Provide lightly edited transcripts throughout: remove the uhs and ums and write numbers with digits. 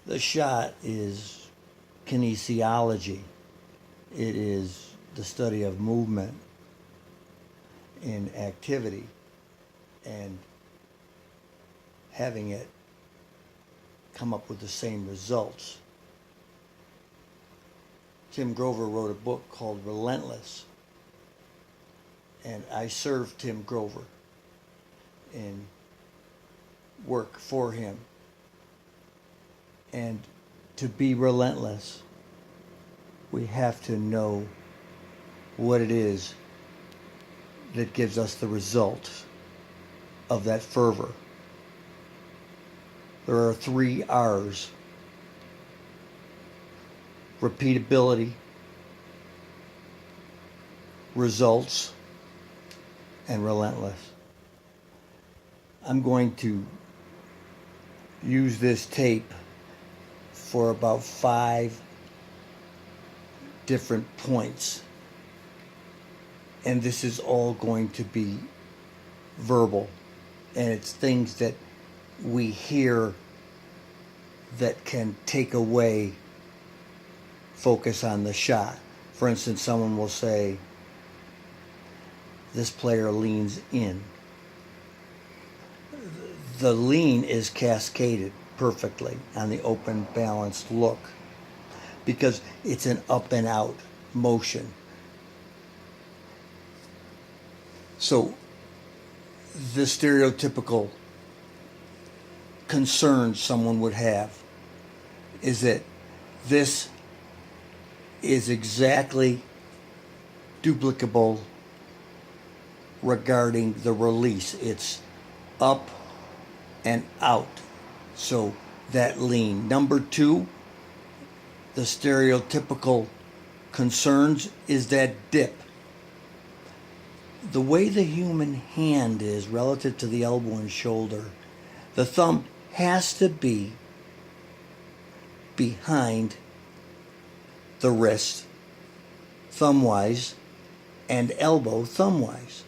The shot is kinesiology. It is the study of movement in activity and having it come up with the same results. Tim Grover wrote a book called Relentless, and I served Tim Grover in work for him. And to be relentless, we have to know what it is that gives us the results of that fervor. There are 3 R's: repeatability, results, and relentless. I'm going to use this tape for about 5 different points. And this is all going to be verbal. And it's things that we hear that can take away focus on the shot. For instance, someone will say, this player leans in. The lean is cascaded perfectly on the open, balanced look because it's an up and out motion. So the stereotypical concern someone would have is that this is exactly duplicable regarding the release. It's up and out. So that lean. Number 2, the stereotypical concerns is that dip. The way the human hand is relative to the elbow and shoulder, the thumb has to be behind the wrist, thumb-wise, and elbow thumb-wise,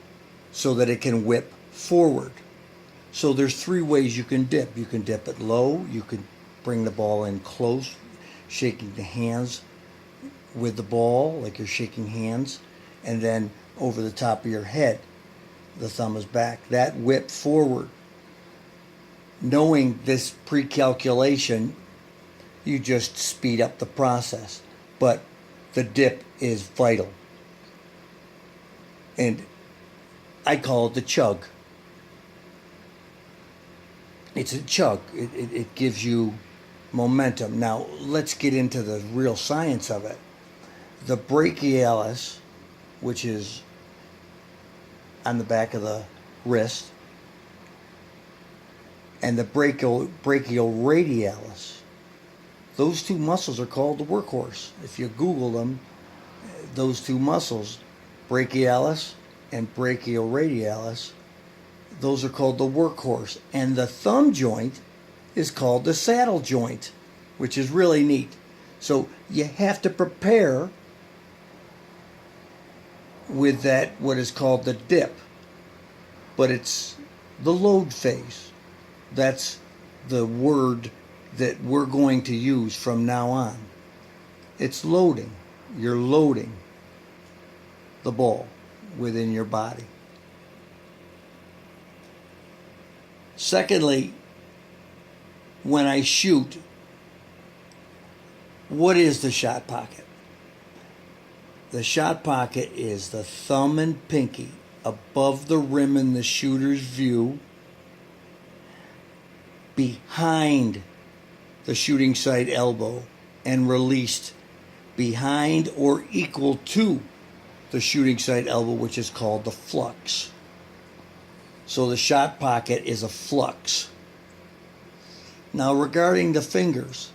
so that it can whip forward. So there's 3 ways you can dip. You can dip it low, you can bring the ball in close, shaking the hands with the ball like you're shaking hands, and then over the top of your head, the thumb is back. That whip forward. Knowing this pre-calculation, you just speed up the process. But the dip is vital. And I call it the chug. It's a chug. It gives you momentum. Now, let's get into the real science of it. The brachialis, which is on the back of the wrist, and the brachioradialis, those 2 muscles are called the workhorse. If you Google them, those 2 muscles, brachialis and brachioradialis, those are called the workhorse. And the thumb joint is called the saddle joint, which is really neat. So you have to prepare with that, what is called the dip. But it's the load phase. That's the word that we're going to use from now on. It's loading. You're loading the ball within your body. Secondly, when I shoot, what is the shot pocket? The shot pocket is the thumb and pinky above the rim in the shooter's view, behind the shooting sight elbow, and released behind or equal to the shooting sight elbow, which is called the flux. So the shot pocket is a flux. Now regarding the fingers,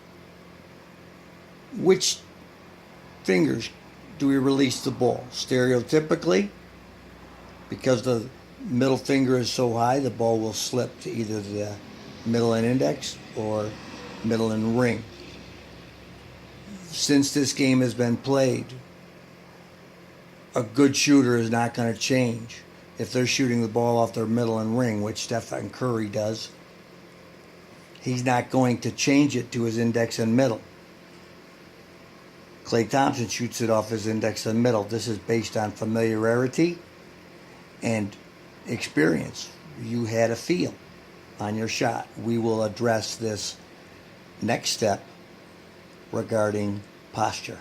which fingers do we release the ball? Stereotypically, because the middle finger is so high, the ball will slip to either the middle and index or middle and ring. Since this game has been played, a good shooter is not going to change. If they're shooting the ball off their middle and ring, which Stephen Curry does, He's not going to change it to his index and middle. Clay Thompson shoots it off his index and middle. This is based on familiarity and experience. You had a feel on your shot. We will address this next step regarding posture.